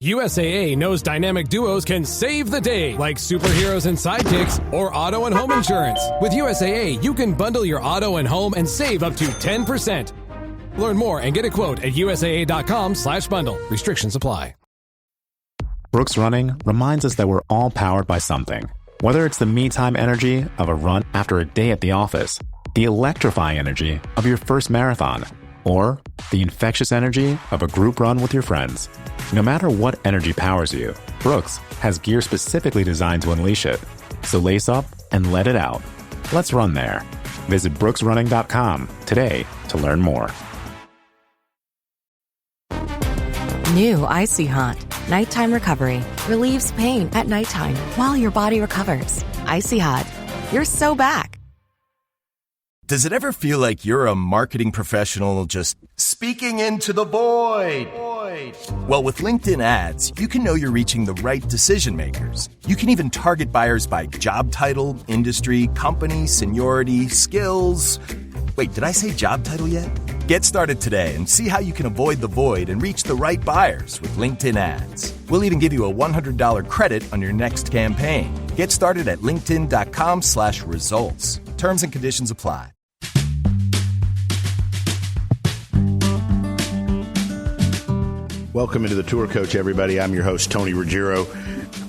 USAA knows dynamic duos can save the day, like superheroes and sidekicks or auto and home insurance. With USAA, you can bundle your auto and home and save up to 10%. Learn more and get a quote at USAA.com/bundle. Restrictions apply. Brooks Running reminds us that we're all powered by something. Whether it's the me-time energy of a run after a day at the office, the electrifying energy of your first marathon, or the infectious energy of a group run with your friends. No matter what energy powers you, Brooks has gear specifically designed to unleash it. So lace up and let it out. Let's run there. Visit brooksrunning.com today to learn more. New Icy Hot. Nighttime recovery. Relieves pain at nighttime while your body recovers. Icy Hot. You're so back. Does it ever feel like you're a marketing professional just speaking into the void? Well, with LinkedIn ads, you can know you're reaching the right decision makers. You can even target buyers by job title, industry, company, seniority, skills. Wait, did I say job title yet? Get started today and see how you can avoid the void and reach the right buyers with LinkedIn ads. We'll even give you a $100 credit on your next campaign. Get started at linkedin.com/results. Terms and conditions apply. Welcome into the Tour Coach, everybody. I'm your host, Tony Ruggiero.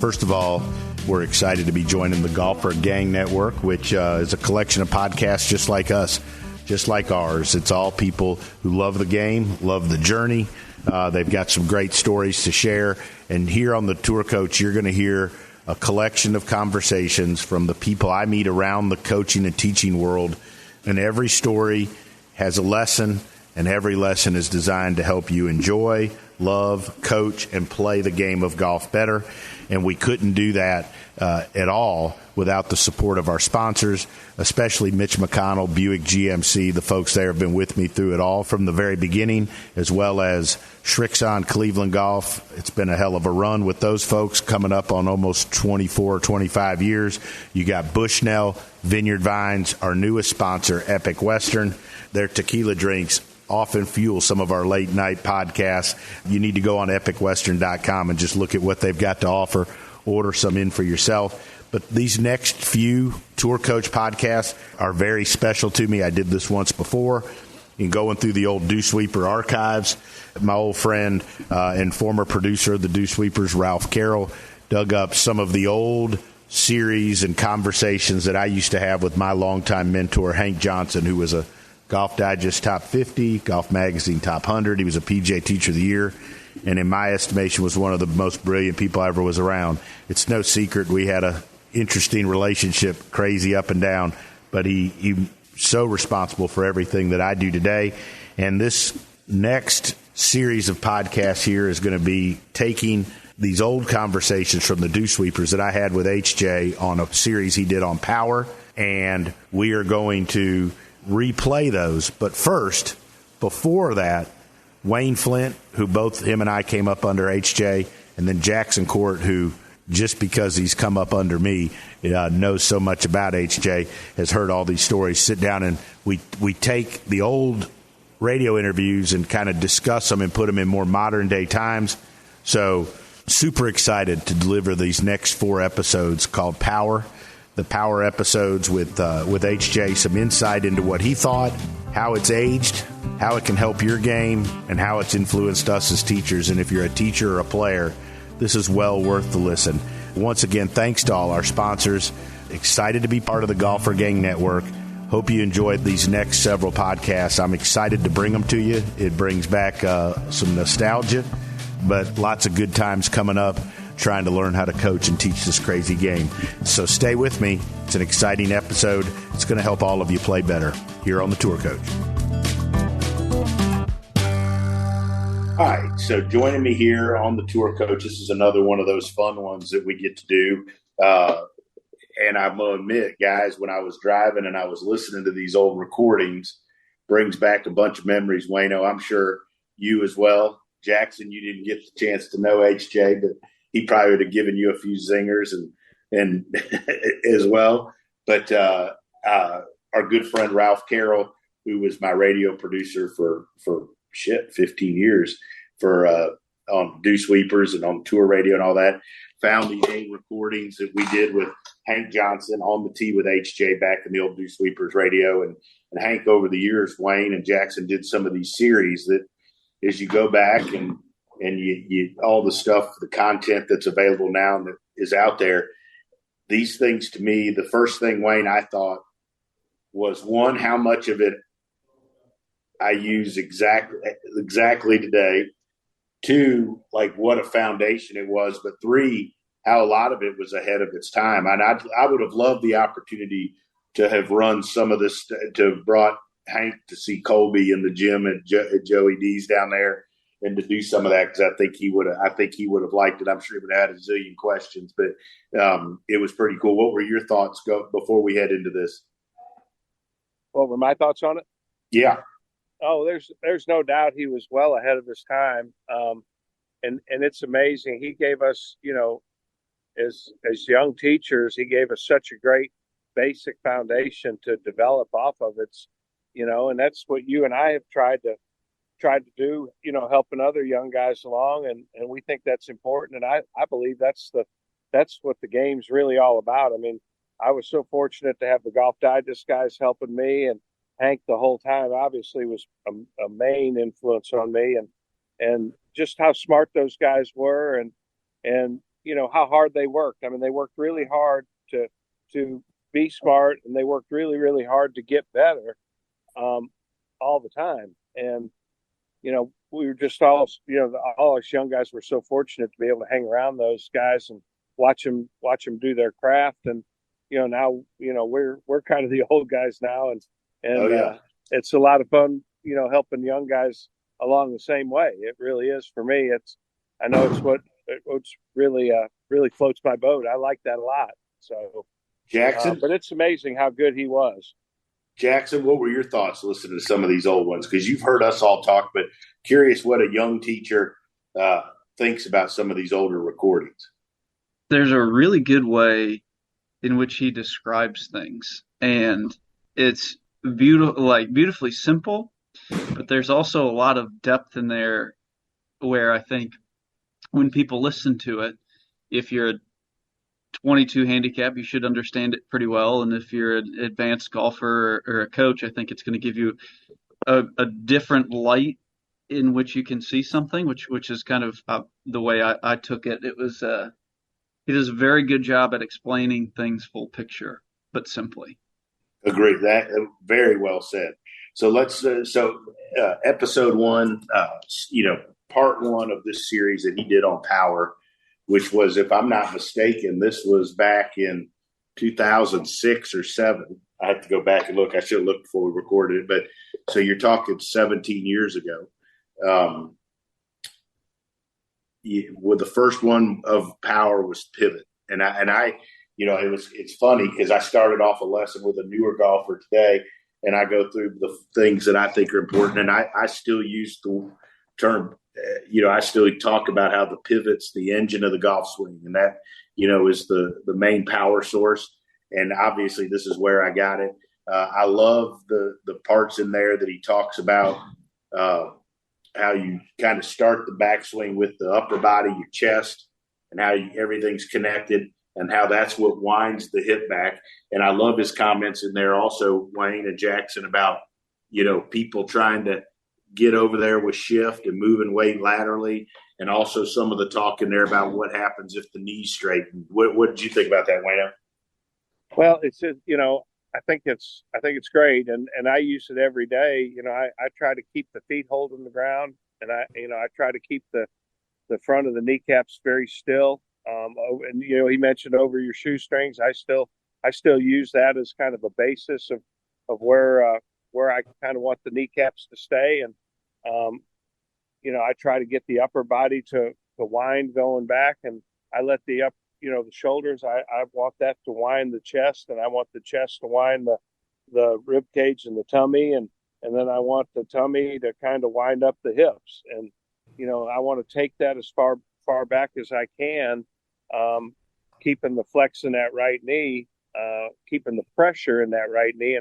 First of all, we're excited to be joining the Golfer Gang Network, which is a collection of podcasts just like us, just like ours. It's all people who love the game, love the journey. They've got some great stories to share. And here on the Tour Coach, you're going to hear a collection of conversations from the people I meet around the coaching and teaching world. And every story has a lesson, and every lesson is designed to help you enjoy, love, coach, and play the game of golf better. And we couldn't do that at all without the support of our sponsors, especially Mitch McConnell, Buick GMC. The folks there have been with me through it all from the very beginning, as well as Shrixon Cleveland Golf. It's been a hell of a run with those folks, coming up on almost 24, 25 years. You got Bushnell, Vineyard Vines, our newest sponsor, Epic Western. Their tequila drinks often fuel some of our late night podcasts. You need to go on epicwestern.com and just look at what they've got to offer. Order some in for yourself. But these next few Tour Coach podcasts are very special to me. I did this once before. In going through the old Dew Sweeper archives, my old friend and former producer of the Dew Sweepers, Ralph Carroll, dug up some of the old series and conversations that I used to have with my longtime mentor, Hank Johnson, who was a Golf Digest Top 50, Golf Magazine Top 100. He was a PGA Teacher of the Year, and in my estimation was one of the most brilliant people I ever was around. It's no secret we had a interesting relationship, crazy up and down, but he's so responsible for everything that I do today. And this next series of podcasts here is going to be taking these old conversations from the Dew Sweepers that I had with HJ on a series he did on power, and we are going to replay those. But first, before that, Wayne Flint, who both him and I came up under HJ, and then Jackson Koert, who just because he's come up under me, knows so much about HJ, has heard all these stories. Sit down and we take the old radio interviews and kind of discuss them and put them in more modern day times. So super excited to deliver these next 4 episodes called Power. The Power episodes with HJ, some insight into what he thought, how it's aged, how it can help your game, and how it's influenced us as teachers. And if you're a teacher or a player, this is well worth the listen. Once again, thanks to all our sponsors. Excited to be part of the Golfer Gang Network. Hope you enjoyed these next several podcasts. I'm excited to bring them to you. It brings back some nostalgia, but lots of good times coming up, trying to learn how to coach and teach this crazy game. So stay with me. It's an exciting episode. It's going to help all of you play better here on the Tour Coach. All right, so joining me here on the Tour Coach, this is another one of those fun ones that we get to do. And I'm going to admit, guys, when I was driving and I was listening to these old recordings, brings back a bunch of memories. Wayno, I'm sure you as well. Jackson, you didn't get the chance to know HJ, but he probably would have given you a few zingers and as well. But our good friend Ralph Carroll, who was my radio producer for 15 years for dew sweepers and on tour radio and all that. Found these old recordings that we did with Hank Johnson on the tee with HJ back in the old dew sweepers radio. And Hank, over the years, Wayne and Jackson did some of these series that as you go back and you all the stuff, the content that's available now that is out there, these things to me, the first thing, Wayne, I thought was, one, how much of it I use exactly today. Two, like what a foundation it was. But three, how a lot of it was ahead of its time. And I would have loved the opportunity to have run some of this, to have brought Hank to see Colby in the gym at Joey D's down there, and to do some of that, because I think he would have liked it. I'm sure he would have had a zillion questions, but it was pretty cool. What were your thoughts before we head into this? What were my thoughts on it? Yeah. Oh, there's no doubt he was well ahead of his time. And it's amazing. He gave us, as young teachers, he gave us such a great basic foundation to develop off of. It's, and that's what you and I have tried to do, helping other young guys along. And we think that's important. And I believe that's what the game's really all about. I mean, I was so fortunate to have the Golf Digest guys helping me, and Hank the whole time obviously was a main influence on me, and just how smart those guys were, and how hard they worked. I mean, they worked really hard to be smart, and they worked really, really hard to get better all the time. And we were just all us young guys were so fortunate to be able to hang around those guys and watch them do their craft. And now we're kind of the old guys now, and Oh, yeah. It's a lot of fun, helping young guys along the same way. It really is for me. I know it's really floats my boat. I like that a lot. So Jackson, but it's amazing how good he was. Jackson, what were your thoughts listening to some of these old ones? Because you've heard us all talk, but curious what a young teacher thinks about some of these older recordings. There's a really good way in which he describes things, and it's beautifully simple, but there's also a lot of depth in there where I think when people listen to it, if you're a 22 handicap, you should understand it pretty well. And if you're an advanced golfer or a coach, I think it's going to give you a different light in which you can see something, which is kind of the way I took it. He does a very good job at explaining things full picture, but simply. Agree. That very well said. So let's episode one, part one of this series that he did on power, which was, if I'm not mistaken, this was back in 2006 or 7. I have to go back and look. I should have looked before we recorded it, but so you're talking 17 years ago. With the first one of power was pivot, and I it's funny because I started off a lesson with a newer golfer today, and I go through the things that I think are important, and I still use the term. I still talk about how the pivot's the engine of the golf swing, and that is the main power source. And obviously, this is where I got it. I love the parts in there that he talks about how you kind of start the backswing with the upper body, your chest, and how everything's connected, and how that's what winds the hip back. And I love his comments in there also, Wayne and Jackson, about people trying to get over there with shift and moving weight laterally, and also some of the talk in there about what happens if the knees straighten. What did you think about that, Wayne? Well, it's I think it's great, and I use it every day. I try to keep the feet holding the ground, and I try to keep the front of the kneecaps very still. And he mentioned over your shoestrings. I still use that as kind of a basis of where I kind of want the kneecaps to stay, and I try to get the upper body to wind going back, and I let the shoulders, I want that to wind the chest, and I want the chest to wind the rib cage and the tummy, and then I want the tummy to kind of wind up the hips, and I want to take that as far back as I can, keeping the flex in that right knee, keeping the pressure in that right knee,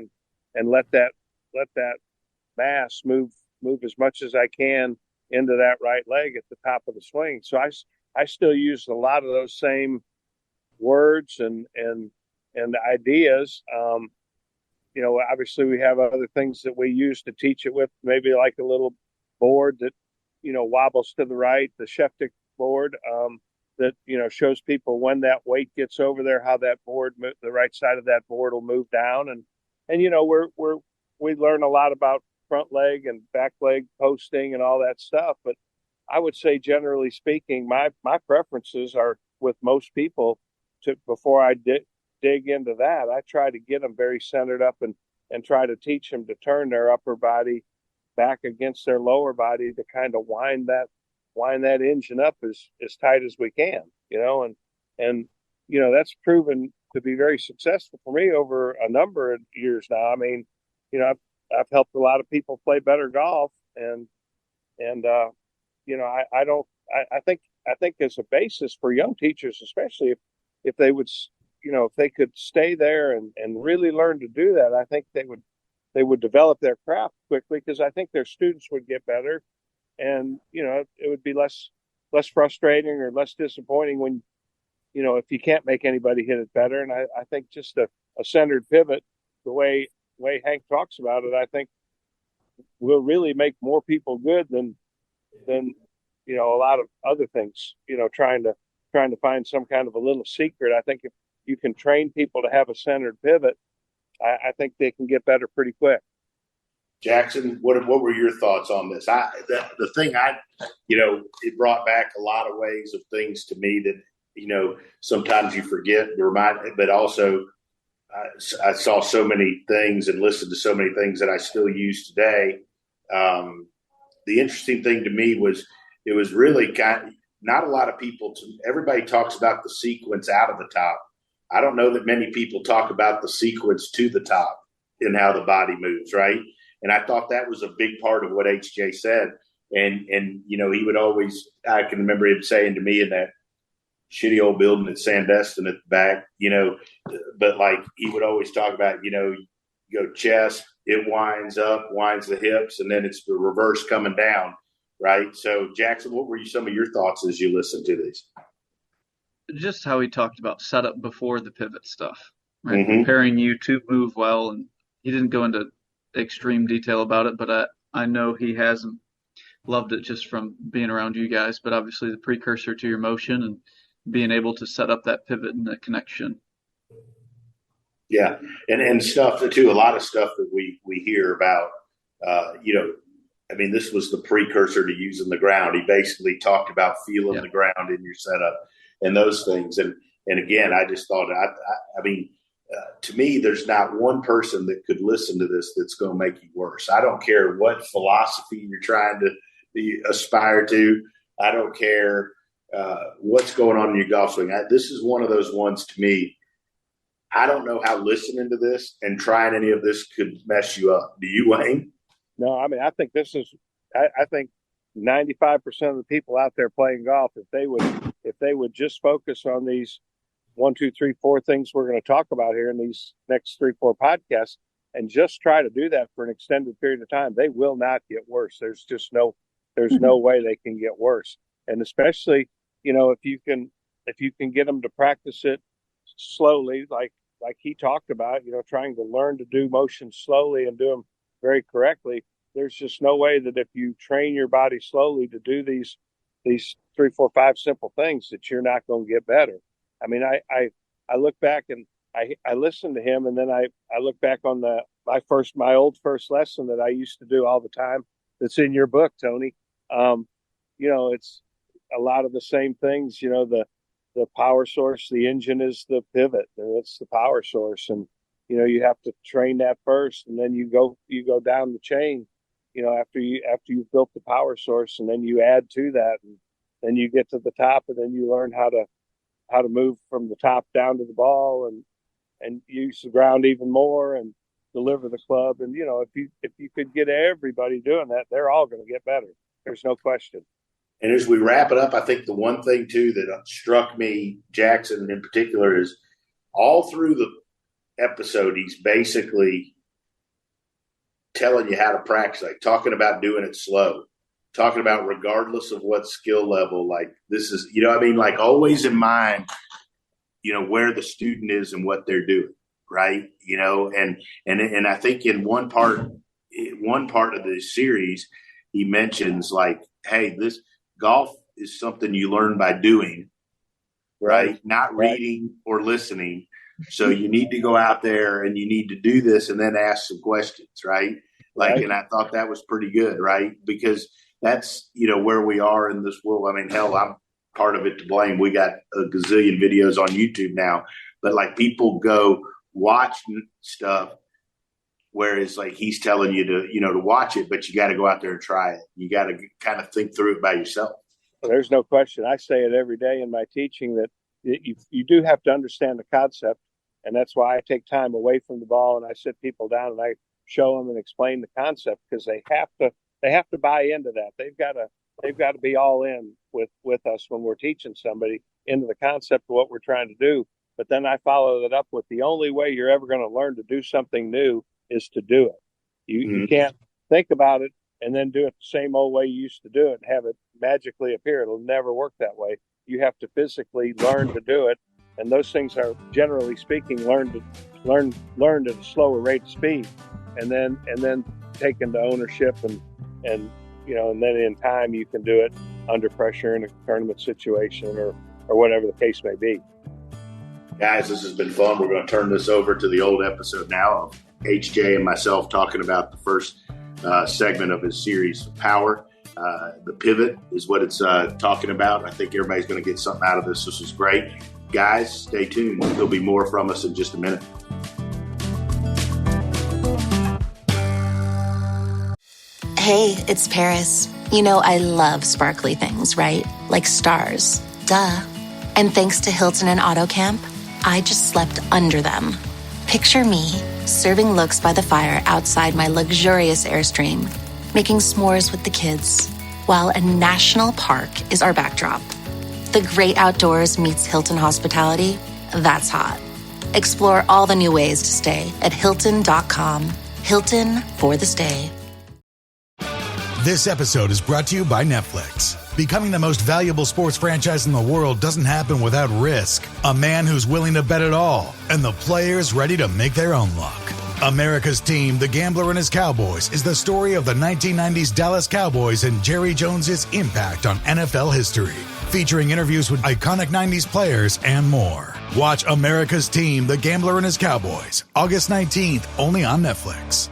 and let that mass move as much as I can into that right leg at the top of the swing. So I still use a lot of those same words and ideas. Obviously we have other things that we use to teach it with, maybe like a little board that, wobbles to the right, the Sheftick board, that, shows people when that weight gets over there, how that board, the right side of that board will move down. And we learn a lot about front leg and back leg posting and all that stuff. But I would say, generally speaking, my preferences are with most people before I dig into that, I try to get them very centered up and try to teach them to turn their upper body back against their lower body to kind of wind that engine up as tight as we can, and that's proven to be very successful for me over a number of years now. I mean, I've helped a lot of people play better golf, and I think as a basis for young teachers, especially if they would, if they could stay there and really learn to do that, I think they would develop their craft quickly, because I think their students would get better, and it would be less frustrating or less disappointing when if you can't make anybody hit it better. And I think just a centered pivot, the way Hank talks about it, I think will really make more people good than a lot of other things, trying to find some kind of a little secret. I think if you can train people to have a centered pivot, I think they can get better pretty quick. Jackson, what were your thoughts on this? The thing it brought back a lot of ways of things to me that, sometimes you forget, but also I saw so many things and listened to so many things that I still use today. The interesting thing to me was it was really not a lot of people. Everybody talks about the sequence out of the top. I don't know that many people talk about the sequence to the top and how the body moves, right? And I thought that was a big part of what HJ said. And he would always, I can remember him saying to me in that shitty old building at Sandestin at the back, but like he would always talk about, you go chest, it winds up, winds the hips, and then it's the reverse coming down, right? So, Jackson, what were some of your thoughts as you listened to these? Just how he talked about setup before the pivot stuff, right? Mm-hmm. Preparing you to move well, and he didn't go into extreme detail about it, but I know he hasn't loved it just from being around you guys, but obviously the precursor to your motion and being able to set up that pivot and the connection. Yeah, and stuff too. A lot of stuff that we hear about. This was the precursor to using the ground. He basically talked about feeling the ground in your setup and those things. And again, I just thought, to me, there's not one person that could listen to this that's going to make you worse. I don't care what philosophy you're trying to aspire to. I don't care what's going on in your golf swing. This is one of those ones to me. I don't know how listening to this and trying any of this could mess you up. Do you, Wayne? No, I think this is. I think 95% of the people out there playing golf, if they would just focus on these 1, 2, 3, 4 things we're going to talk about here in these next 3, 4 podcasts, and just try to do that for an extended period of time, they will not get worse. There's no way they can get worse. And especially, if you can get them to practice it slowly, like he talked about, trying to learn to do motions slowly and do them very correctly. There's just no way that if you train your body slowly to do these 3, 4, 5 simple things that you're not going to get better. I mean, I look back and I listened to him, and then I look back on my old first lesson that I used to do all the time. That's in your book, Tony. It's a lot of the same things. The power source, the engine is the pivot, and it's the power source, and you have to train that first, and then you go down the chain. After you've built the power source, and then you add to that, and then you get to the top, and then you learn how to move from the top down to the ball, and use the ground even more, and deliver the club. And if you could get everybody doing that, they're all going to get better. There's no question. And as we wrap it up, I think the one thing too that struck me, Jackson in particular, is all through the episode, he's basically telling you how to practice, like talking about doing it slow. talking about regardless of what skill level, like this is, like always in mind, where the student is and what they're doing. Right. And I think in one part of the series, he mentions like, hey, this golf is something you learn by doing, right? Not reading or listening. So you need to go out there and you need to do this and then ask some questions, right? And I thought that was pretty good, right? Because that's, where we are in this world. I mean, hell, I'm part of it to blame. We got a gazillion videos on YouTube now, but like people go watch stuff, whereas like he's telling you to watch it, but you got to go out there and try it. You got to kind of think through it by yourself. Well, there's no question. I say it every day in my teaching that you do have to understand the concept. And that's why I take time away from the ball and I sit people down and I show them and explain the concept, because they have to buy into that. They've got to be all in with us when we're teaching somebody into the concept of what we're trying to do. But then I follow that up with the only way you're ever going to learn to do something new is to do it. You can't think about it and then do it the same old way you used to do it and have it magically appear. It'll never work that way. You have to physically learn to do it. And those things are, generally speaking, learned at a slower rate of speed, and then taken to ownership and then in time you can do it under pressure in a tournament situation or whatever the case may be. Guys, this has been fun. We're going to turn this over to the old episode now of HJ and myself talking about the first segment of his series, Power. The pivot is what it's talking about. I think everybody's going to get something out of this. This was great. Guys, stay tuned. There'll be more from us in just a minute. Hey, it's Paris. I love sparkly things, right? Like stars. Duh. And thanks to Hilton and AutoCamp, I just slept under them. Picture me, serving looks by the fire outside my luxurious Airstream, making s'mores with the kids, while a national park is our backdrop. The great outdoors meets Hilton hospitality. That's hot. Explore all the new ways to stay at Hilton.com. Hilton for the stay. This episode is brought to you by Netflix. Becoming the most valuable sports franchise in the world doesn't happen without risk. A man who's willing to bet it all, and the players ready to make their own luck. America's Team, The Gambler and His Cowboys, is the story of the 1990s Dallas Cowboys and Jerry Jones's impact on NFL history. Featuring interviews with iconic 90s players and more. Watch America's Team, The Gambler and His Cowboys, August 19th, only on Netflix.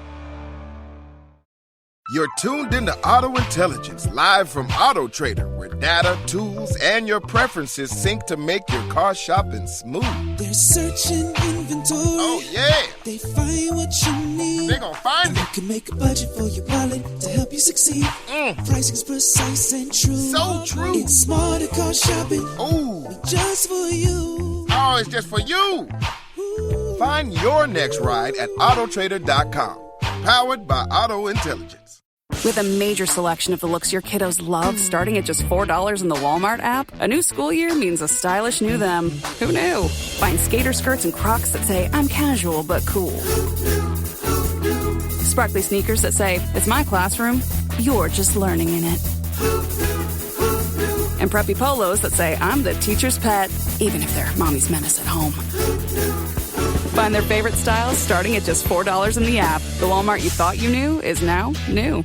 You're tuned into Auto Intelligence, live from Auto Trader, where data, tools, and your preferences sync to make your car shopping smooth. They're searching inventory. Oh, yeah. They find what you need. They're gonna find it. You can make a budget for your wallet to help you succeed. Pricing's precise and true. So true. It's smarter car shopping. Ooh. Just for you. Oh, it's just for you. Ooh. Find your next ride at autotrader.com. Powered by Auto Intelligence. With a major selection of the looks your kiddos love, starting at just $4 in the Walmart app, a new school year means a stylish new them. Who knew? Find skater skirts and Crocs that say, I'm casual but cool. Sparkly sneakers that say, it's my classroom, you're just learning in it. And preppy polos that say, I'm the teacher's pet, even if they're mommy's menace at home. Find their favorite styles starting at just $4 in the app. The Walmart you thought you knew is now new.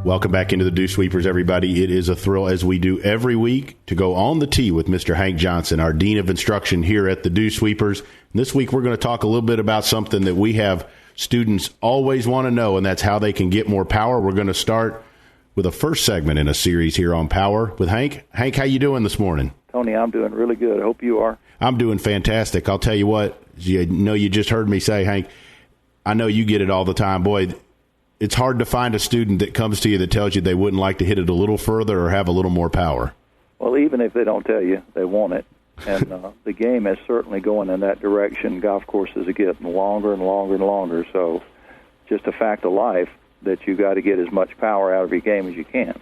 Welcome back into the Dew Sweepers, everybody. It is a thrill, as we do every week, to go on the tee with Mr. Hank Johnson, our Dean of Instruction here at the Dew Sweepers. And this week, we're going to talk a little bit about something that we have students always want to know, and that's how they can get more power. We're going to start with a first segment in a series here on Power with Hank. Hank, how you doing this morning? Tony, I'm doing really good. I hope you are. I'm doing fantastic. I'll tell you what, you just heard me say, Hank, I know you get it all the time. Boy, it's hard to find a student that comes to you that tells you they wouldn't like to hit it a little further or have a little more power. Well, even if they don't tell you, they want it. And the game is certainly going in that direction. Golf courses are getting longer and longer and longer. So just a fact of life that you got to get as much power out of your game as you can.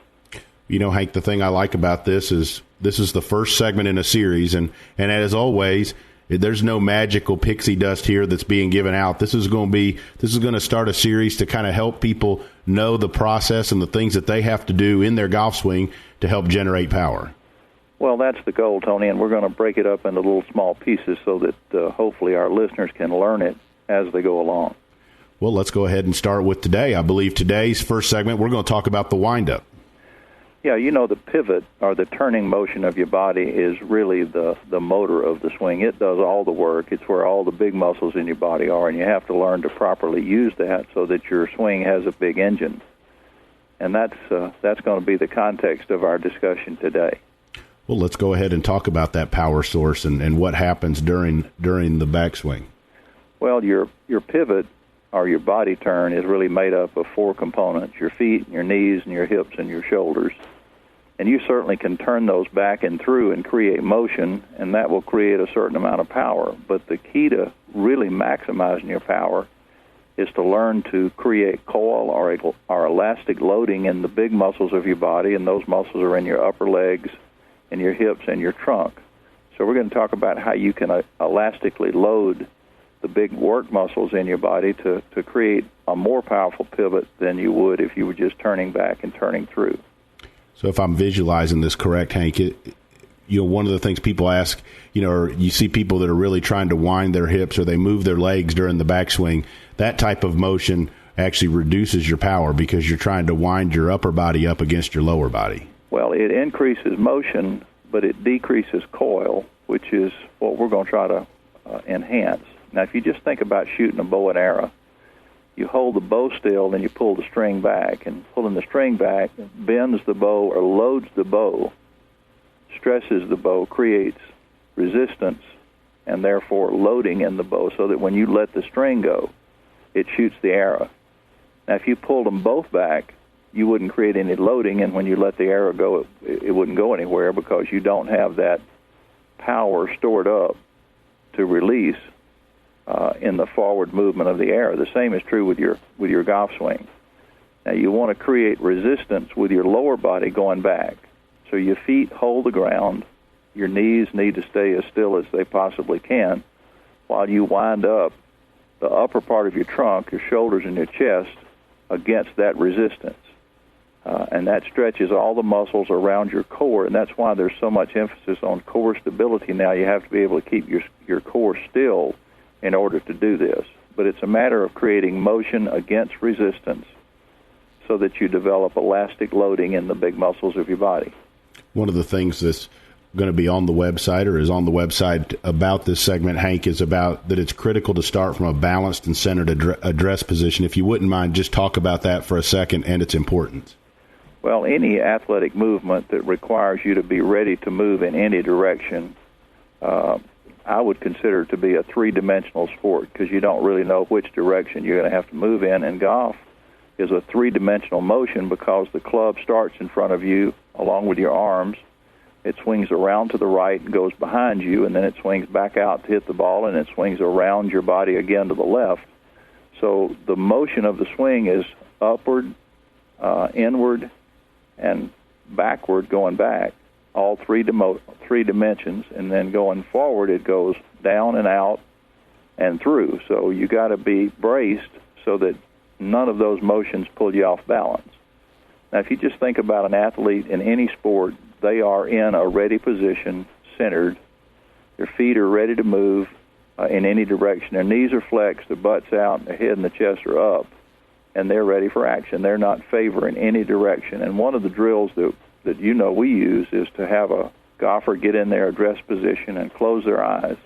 You know, Hank, the thing I like about this is the first segment in a series. And as always, there's no magical pixie dust here that's being given out. This is going to start a series to kind of help people know the process and the things that they have to do in their golf swing to help generate power? Well, that's the goal, Tony, and we're going to break it up into little small pieces so that hopefully our listeners can learn it as they go along. Well, let's go ahead and start with today. I believe today's first segment, we're going to talk about the windup. Yeah, the pivot or the turning motion of your body is really the motor of the swing. It does all the work. It's where all the big muscles in your body are, and you have to learn to properly use that so that your swing has a big engine. And that's going to be the context of our discussion today. Well, let's go ahead and talk about that power source and what happens during the backswing. Well, your pivot or your body turn is really made up of four components: your feet, your knees, and your hips and your shoulders. And you certainly can turn those back and through and create motion, and that will create a certain amount of power. But the key to really maximizing your power is to learn to create coil or elastic loading in the big muscles of your body, and those muscles are in your upper legs and your hips and your trunk. So we're going to talk about how you can elastically load the big work muscles in your body to create a more powerful pivot than you would if you were just turning back and turning through. So if I'm visualizing this correct, Hank, one of the things people ask, or you see people that are really trying to wind their hips or they move their legs during the backswing, that type of motion actually reduces your power because you're trying to wind your upper body up against your lower body. Well, it increases motion, but it decreases coil, which is what we're going to try to enhance. Now, if you just think about shooting a bow and arrow, you hold the bow still, then you pull the string back, and pulling the string back bends the bow or loads the bow, stresses the bow, creates resistance, and therefore loading in the bow so that when you let the string go, it shoots the arrow. Now, if you pulled them both back, you wouldn't create any loading, and when you let the arrow go, it wouldn't go anywhere because you don't have that power stored up to release in the forward movement of the arrow. The same is true with your golf swing. Now, you want to create resistance with your lower body going back. So your feet hold the ground, your knees need to stay as still as they possibly can while you wind up the upper part of your trunk, your shoulders, and your chest against that resistance. And that stretches all the muscles around your core, and that's why there's so much emphasis on core stability now. You have to be able to keep your core still in order to do this. But it's a matter of creating motion against resistance so that you develop elastic loading in the big muscles of your body. One of the things that's going to be on the website or is on the website about this segment, Hank, is about that it's critical to start from a balanced and centered address position. If you wouldn't mind, just talk about that for a second and its importance. Well, any athletic movement that requires you to be ready to move in any direction, I would consider to be a three-dimensional sport because you don't really know which direction you're going to have to move in. And golf is a three-dimensional motion because the club starts in front of you along with your arms. It swings around to the right and goes behind you, and then it swings back out to hit the ball, and it swings around your body again to the left. So the motion of the swing is upward, inward, and backward going back, all three dimensions, and then going forward it goes down and out and through. So you got to be braced so that none of those motions pull you off balance. Now, if you just think about an athlete in any sport, they are in a ready position, centered. Their feet are ready to move in any direction. Their knees are flexed, their butt's out, and their head and the chest are up, and they're ready for action. They're not favoring any direction. And one of the drills that we use is to have a golfer get in their address position and close their eyes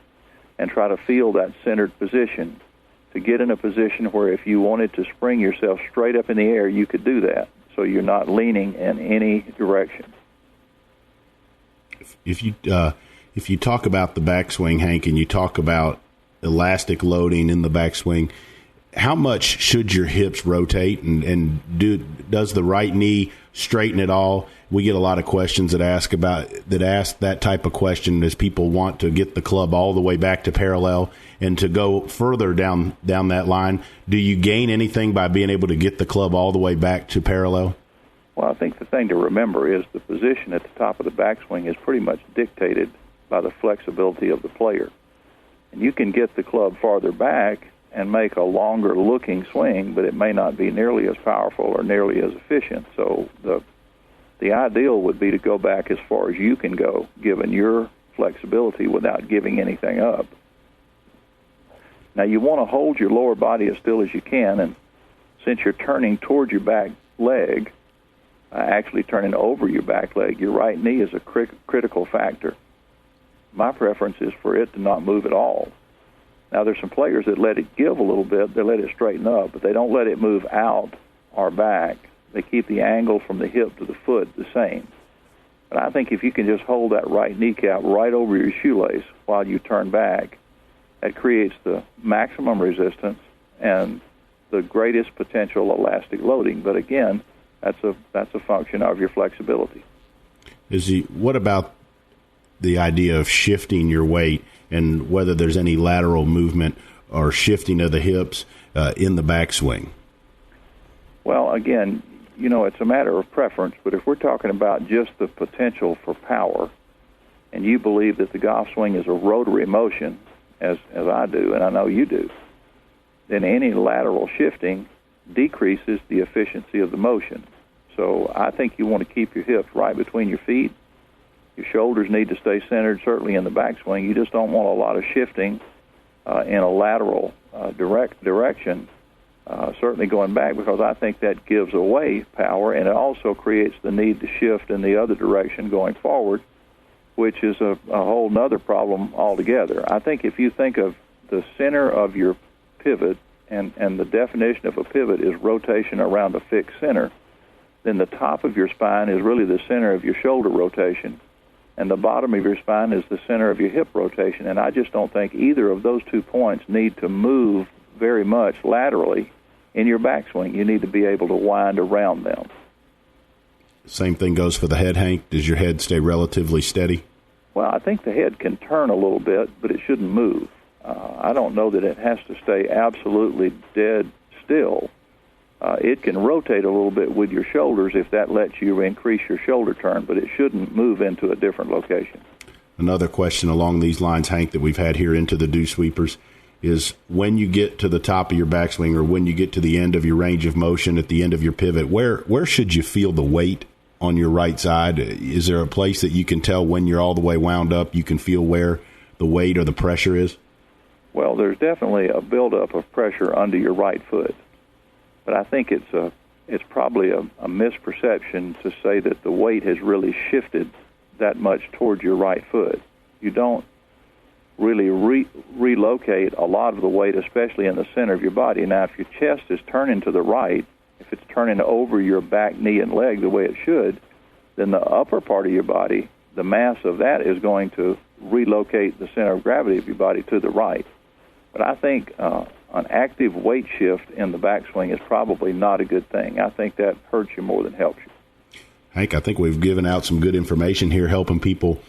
and try to feel that centered position to get in a position where if you wanted to spring yourself straight up in the air, you could do that. So you're not leaning in any direction. If you talk about the backswing, Hank, and you talk about elastic loading in the backswing, how much should your hips rotate, and does the right knee straighten at all? We get a lot of questions that ask that type of question as people want to get the club all the way back to parallel and to go further down that line. Do you gain anything by being able to get the club all the way back to parallel? Well, I think the thing to remember is the position at the top of the backswing is pretty much dictated by the flexibility of the player. And you can get the club farther back and make a longer-looking swing, but it may not be nearly as powerful or nearly as efficient. So the ideal would be to go back as far as you can go, given your flexibility, without giving anything up. Now, you want to hold your lower body as still as you can, and since you're turning toward your back leg, actually turning over your back leg, your right knee is a critical factor. My preference is for it to not move at all. Now, there's some players that let it give a little bit. They let it straighten up, but they don't let it move out or back. They keep the angle from the hip to the foot the same. But I think if you can just hold that right kneecap right over your shoelace while you turn back, that creates the maximum resistance and the greatest potential elastic loading. But again, that's a function of your flexibility. What about the idea of shifting your weight and whether there's any lateral movement or shifting of the hips in the backswing? Well, again, it's a matter of preference, but if we're talking about just the potential for power, and you believe that the golf swing is a rotary motion, as I do, and I know you do, then any lateral shifting decreases the efficiency of the motion. So I think you want to keep your hips right between your feet. Your shoulders need to stay centered, certainly in the backswing. You just don't want a lot of shifting in a lateral direction, certainly going back, because I think that gives away power, and it also creates the need to shift in the other direction going forward, which is a whole nother problem altogether. I think if you think of the center of your pivot, and the definition of a pivot is rotation around a fixed center, then the top of your spine is really the center of your shoulder rotation, and the bottom of your spine is the center of your hip rotation. And I just don't think either of those 2 points need to move very much laterally in your backswing. You need to be able to wind around them. Same thing goes for the head, Hank. Does your head stay relatively steady? Well, I think the head can turn a little bit, but it shouldn't move. I don't know that it has to stay absolutely dead still. It can rotate a little bit with your shoulders if that lets you increase your shoulder turn, but it shouldn't move into a different location. Another question along these lines, Hank, that we've had here into the Dew Sweepers is when you get to the top of your backswing or when you get to the end of your range of motion at the end of your pivot, where should you feel the weight on your right side? Is there a place that you can tell when you're all the way wound up, you can feel where the weight or the pressure is? Well, there's definitely a buildup of pressure under your right foot. But I think it's probably a misperception to say that the weight has really shifted that much towards your right foot. You don't really relocate a lot of the weight, especially in the center of your body. Now, if your chest is turning to the right, if it's turning over your back, knee, and leg the way it should, then the upper part of your body, the mass of that is going to relocate the center of gravity of your body to the right. But I think an active weight shift in the backswing is probably not a good thing. I think that hurts you more than helps you. Hank, I think we've given out some good information here, helping people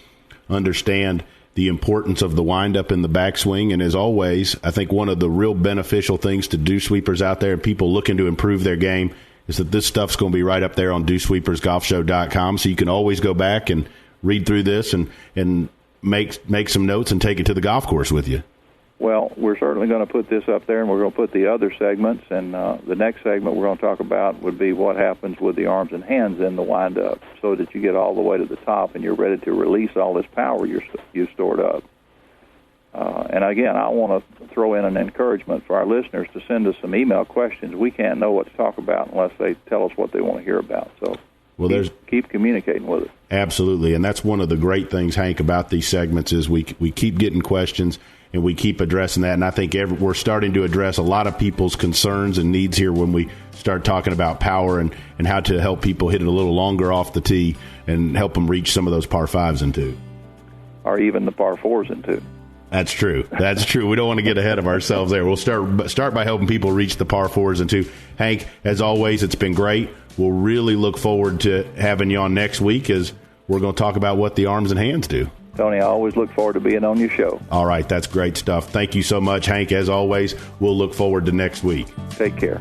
understand the importance of the windup in the backswing. And as always, I think one of the real beneficial things to Dew Sweepers out there, people looking to improve their game, is that this stuff's going to be right up there on DewSweepersGolfShow.com. So you can always go back and read through this and make some notes and take it to the golf course with you. Well, we're certainly going to put this up there, and we're going to put the other segments. And the next segment we're going to talk about would be what happens with the arms and hands in the windup, so that you get all the way to the top and you're ready to release all this power you've stored up. And again, I want to throw in an encouragement for our listeners to send us some email questions. We can't know what to talk about unless they tell us what they want to hear about. So keep communicating with us. Absolutely, and that's one of the great things, Hank, about these segments is we keep getting questions. And we keep addressing that. And I think we're starting to address a lot of people's concerns and needs here when we start talking about power and how to help people hit it a little longer off the tee and help them reach some of those par fives and two. Or even the par fours and two. That's true. That's true. We don't want to get ahead of ourselves there. We'll start by helping people reach the par fours and two. Hank, as always, it's been great. We'll really look forward to having you on next week as we're going to talk about what the arms and hands do. Tony, I always look forward to being on your show. All right, that's great stuff. Thank you so much, Hank. As always, we'll look forward to next week. Take care.